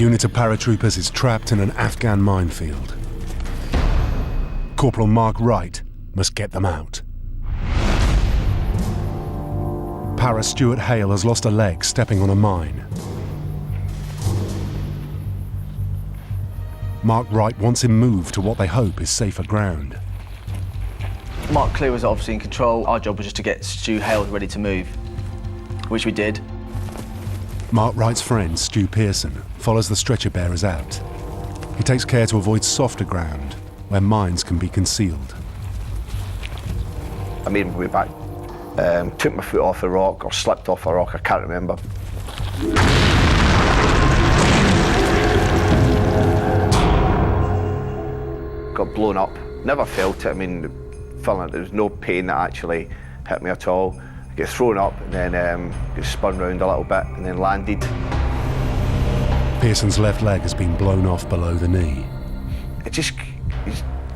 unit of paratroopers is trapped in an Afghan minefield. Corporal Mark Wright must get them out. Para Stuart Hale has lost a leg stepping on a mine. Mark Wright wants him moved to what they hope is safer ground. Mark Clear was obviously in control. Our job was just to get Stu Hale ready to move, which we did. Mark Wright's friend, Stu Pearson, follows the stretcher bearers out. He takes care to avoid softer ground, where mines can be concealed. I made my way back, took my foot off a rock or slipped off a rock, I can't remember. Got blown up, never felt it. I mean, felt like there was no pain that actually hit me at all. I get thrown up and then get spun round a little bit and then landed. Pearson's left leg has been blown off below the knee. I just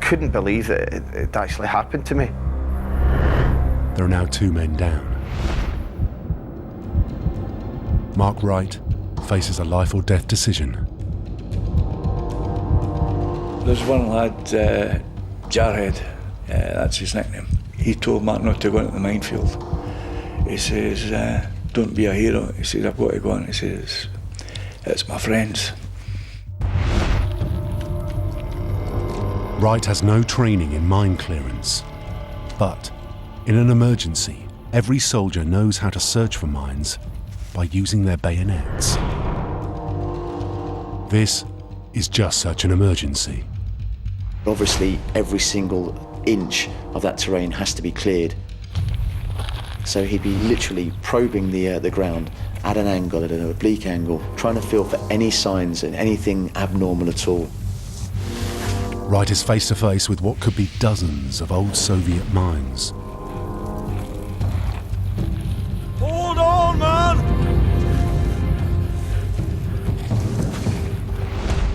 couldn't believe that it actually happened to me. There are now 2 men down. Mark Wright faces a life or death decision. There's one lad, Jarhead, that's his nickname. He told Mark not to go into the minefield. He says, don't be a hero. He says, I've got to go on. He says, it's my friends. Wright has no training in mine clearance, but in an emergency, every soldier knows how to search for mines by using their bayonets. This is just such an emergency. Obviously, every single inch of that terrain has to be cleared. So he'd be literally probing the ground at an angle, at an oblique angle, trying to feel for any signs and anything abnormal at all. Wright is face to face with what could be dozens of old Soviet mines. Hold on, man!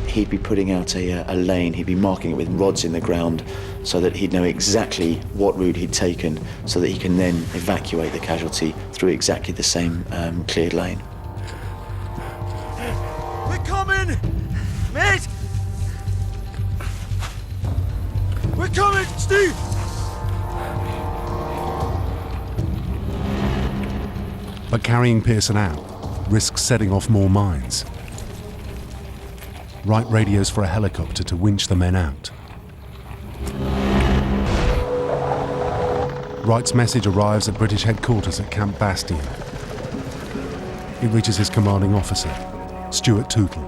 He'd be putting out a lane, he'd be marking it with rods in the ground so that he'd know exactly what route he'd taken so that he can then evacuate the casualty through exactly the same cleared lane. We're coming! Mate! We're coming, Steve! But carrying Pearson out risks setting off more mines. Wright radios for a helicopter to winch the men out. Wright's message arrives at British headquarters at Camp Bastion. It reaches his commanding officer, Stuart Tootle.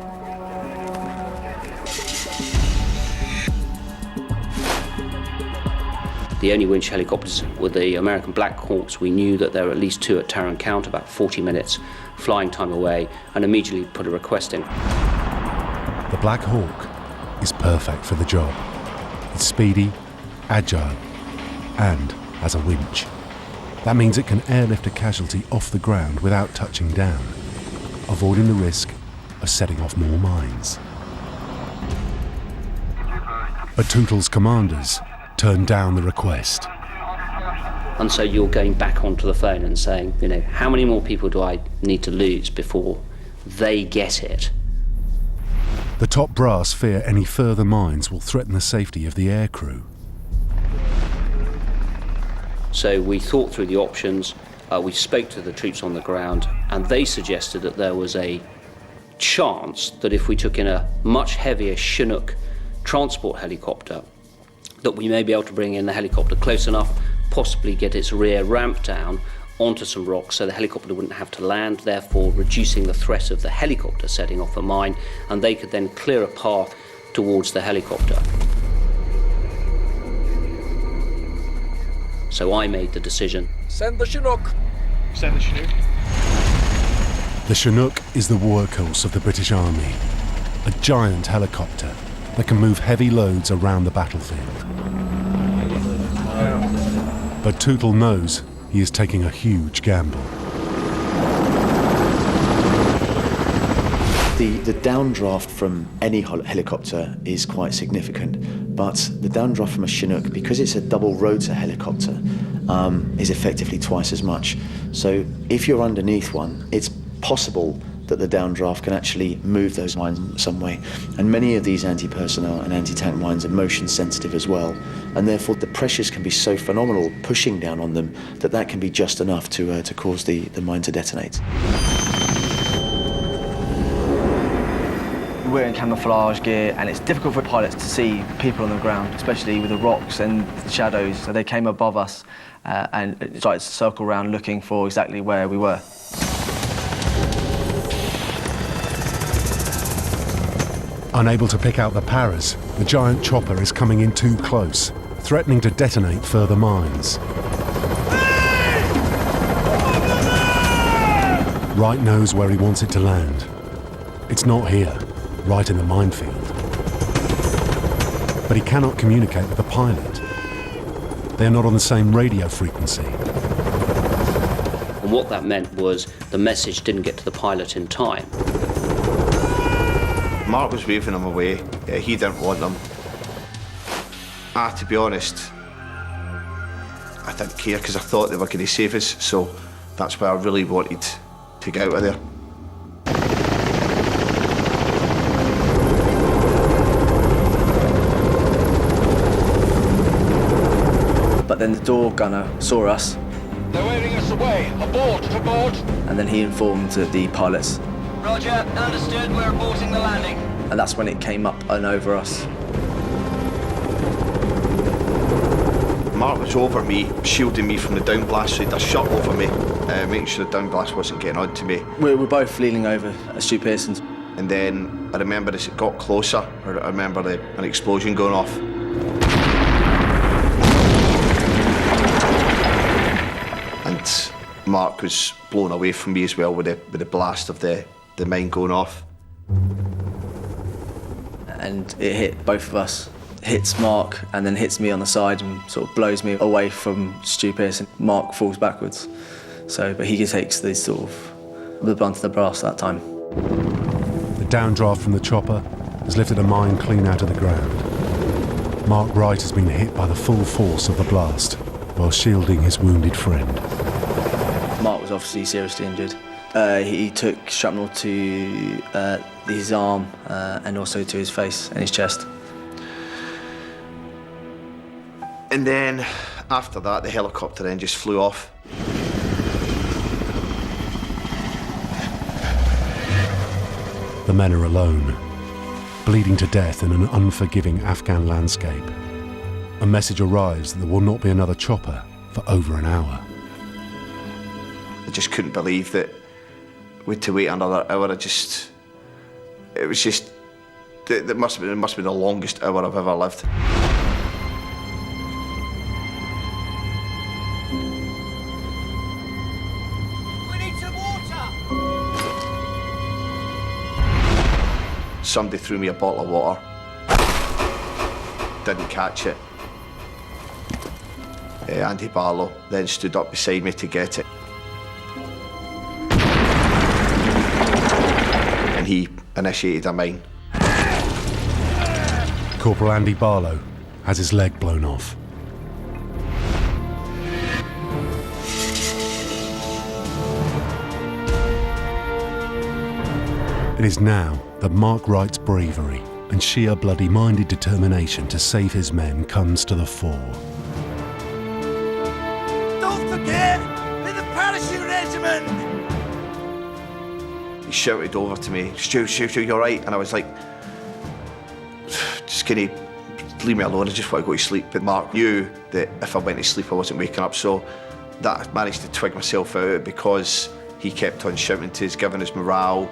The only winch helicopters were the American Black Hawks. We knew that there were at least 2 at Taran Count, about 40 minutes flying time away, and immediately put a request in. The Black Hawk is perfect for the job. It's speedy, agile, and has a winch. That means it can airlift a casualty off the ground without touching down, avoiding the risk of setting off more mines. But Tootle's commanders turned down the request. And so you're going back onto the phone and saying, how many more people do I need to lose before they get it? The top brass fear any further mines will threaten the safety of the aircrew. So we thought through the options, we spoke to the troops on the ground, and they suggested that there was a chance that if we took in a much heavier Chinook transport helicopter, that we may be able to bring in the helicopter close enough, possibly get its rear ramp down onto some rocks so the helicopter wouldn't have to land, therefore reducing the threat of the helicopter setting off a mine, and they could then clear a path towards the helicopter. So I made the decision. Send the Chinook! Send the Chinook. The Chinook is the workhorse of the British Army, a giant helicopter that can move heavy loads around the battlefield. But Tootle knows he is taking a huge gamble. The downdraft from any helicopter is quite significant, but the downdraft from a Chinook, because it's a double rotor helicopter, is effectively twice as much. So if you're underneath one, it's possible that the downdraft can actually move those mines in some way. And many of these anti-personnel and anti-tank mines are motion sensitive as well, and therefore the pressures can be so phenomenal pushing down on them that can be just enough to cause the mine to detonate. We're in camouflage gear, and it's difficult for pilots to see people on the ground, especially with the rocks and the shadows. So they came above us and started to circle around looking for exactly where we were. Unable to pick out the paras, the giant chopper is coming in too close, threatening to detonate further mines. Wright knows where he wants it to land. It's not here, right in the minefield. But he cannot communicate with the pilot. They are not on the same radio frequency. And what that meant was the message didn't get to the pilot in time. Mark was waving them away. He didn't want them. To be honest, I didn't care because I thought they were going to save us, so that's why I really wanted to get out of there. But then the door gunner saw us. They're waving us away. Abort, abort. And then he informed the pilots. Roger, understood, we're aborting the landing. And that's when it came up and over us. Mark was over me, shielding me from the downblast, so he had a shot over me, making sure the downblast wasn't getting onto me. We were both leaning over Stu Pearson's. And then I remember as it got closer, I remember an explosion going off. And Mark was blown away from me as well with the blast of the mine going off. And it hit both of us. It hits Mark and then hits me on the side and sort of blows me away from Stu Pearson. Mark falls backwards. But he takes the sort of the blunt of the brass that time. The downdraft from the chopper has lifted a mine clean out of the ground. Mark Wright has been hit by the full force of the blast while shielding his wounded friend. Mark was obviously seriously injured. He took shrapnel to his arm and also to his face and his chest. And then after that, the helicopter then just flew off. The men are alone, bleeding to death in an unforgiving Afghan landscape. A message arrives that there will not be another chopper for over an hour. I just couldn't believe that we had to wait another hour. It must have been the longest hour I've ever lived. We need some water. Somebody threw me a bottle of water. Didn't catch it. Andy Barlow then stood up beside me to get it. And he initiated a mine. Corporal Andy Barlow has his leg blown off. It is now that Mark Wright's bravery and sheer bloody-minded determination to save his men comes to the fore. Don't forget, we're the parachute regiment. He shouted over to me, Stu, you're right. And I was like, just can you leave me alone? I just want to go to sleep. But Mark knew that if I went to sleep, I wasn't waking up. So that I managed to twig myself out because he kept on shouting to us, giving us morale.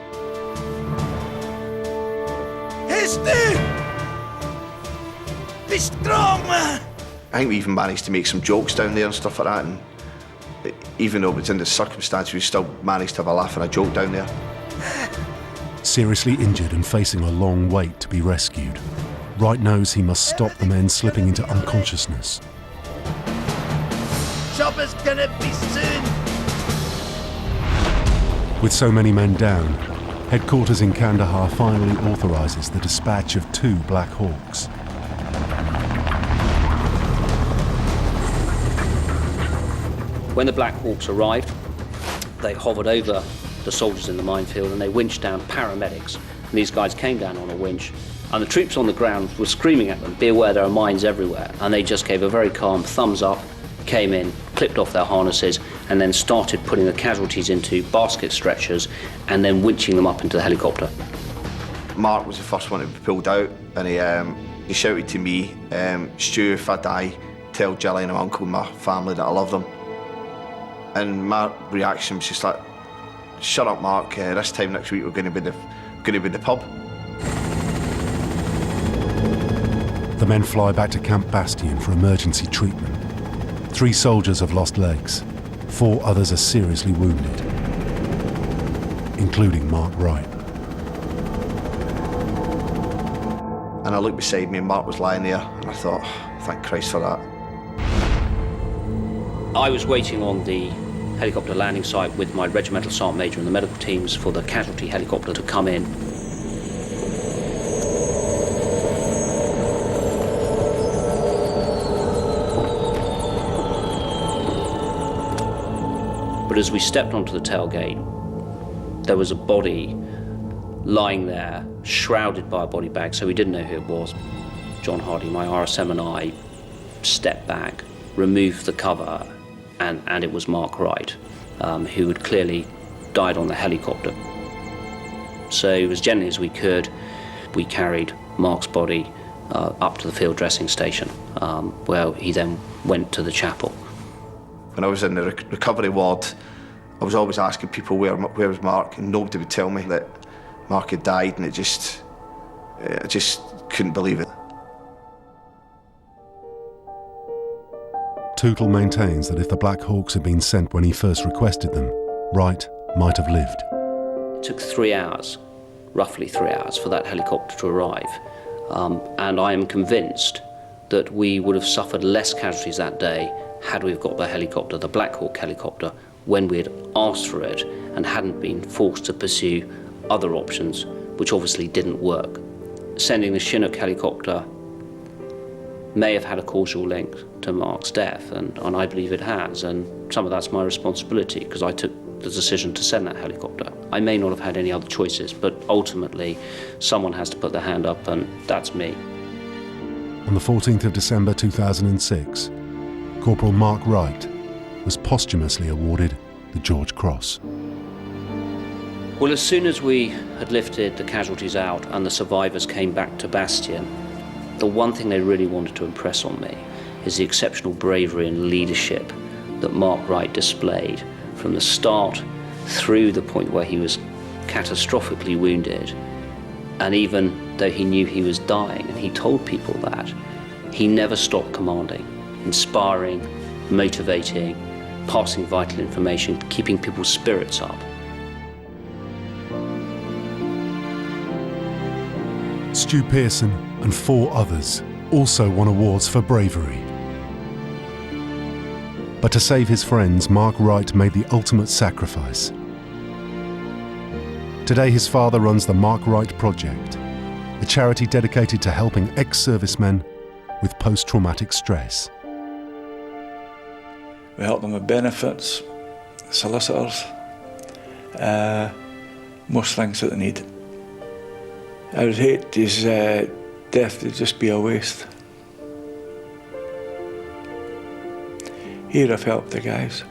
Hey, Stu! Be strong, man! I think we even managed to make some jokes down there and stuff like that. And even though it was in the circumstance, we still managed to have a laugh and a joke down there. Seriously injured and facing a long wait to be rescued, Wright knows he must stop the men slipping into unconsciousness. Chopper's gonna be soon! With so many men down, headquarters in Kandahar finally authorises the dispatch of 2 Black Hawks. When the Black Hawks arrived, they hovered over the soldiers in the minefield, and they winched down paramedics. And these guys came down on a winch, and the troops on the ground were screaming at them, "Be aware, there are mines everywhere." And they just gave a very calm thumbs up, came in, clipped off their harnesses, and then started putting the casualties into basket stretchers and then winching them up into the helicopter. Mark was the first one to be pulled out, and he shouted to me, "Stu, if I die, tell Gillian and my uncle and my family that I love them." And my reaction was just like, "Shut up, Mark. This time next week we're going to be in the pub." The men fly back to Camp Bastion for emergency treatment. 3 soldiers have lost legs. 4 others are seriously wounded, including Mark Wright. And I looked beside me and Mark was lying there, and I thought, thank Christ for that. I was waiting on the helicopter landing site with my regimental sergeant major and the medical teams for the casualty helicopter to come in. But as we stepped onto the tailgate, there was a body lying there, shrouded by a body bag, so we didn't know who it was. John Hardy, my RSM, and I stepped back, removed the cover, and it was Mark Wright, who had clearly died on the helicopter. So as gently as we could, we carried Mark's body up to the field dressing station, where he then went to the chapel. When I was in the recovery ward, I was always asking people where was Mark, and nobody would tell me that Mark had died, and I just couldn't believe it. Tootle maintains that if the Black Hawks had been sent when he first requested them, Wright might have lived. It took 3 hours, roughly 3 hours, for that helicopter to arrive. And I am convinced that we would have suffered less casualties that day had we got the helicopter, the Black Hawk helicopter, when we had asked for it and hadn't been forced to pursue other options, which obviously didn't work. Sending the Chinook helicopter may have had a causal link to Mark's death, and I believe it has, and some of that's my responsibility because I took the decision to send that helicopter. I may not have had any other choices, but ultimately someone has to put their hand up, and that's me. On the 14th of December 2006, Corporal Mark Wright was posthumously awarded the George Cross. Well, as soon as we had lifted the casualties out and the survivors came back to Bastion, the one thing they really wanted to impress on me is the exceptional bravery and leadership that Mark Wright displayed from the start through the point where he was catastrophically wounded. And even though he knew he was dying, and he told people that, he never stopped commanding, inspiring, motivating, passing vital information, keeping people's spirits up. Stu Pearson and 4 others also won awards for bravery. But to save his friends, Mark Wright made the ultimate sacrifice. Today his father runs the Mark Wright Project, a charity dedicated to helping ex-servicemen with post-traumatic stress. We help them with benefits, solicitors, most things that they need. I would hate his death to just be a waste. Here I've helped the guys.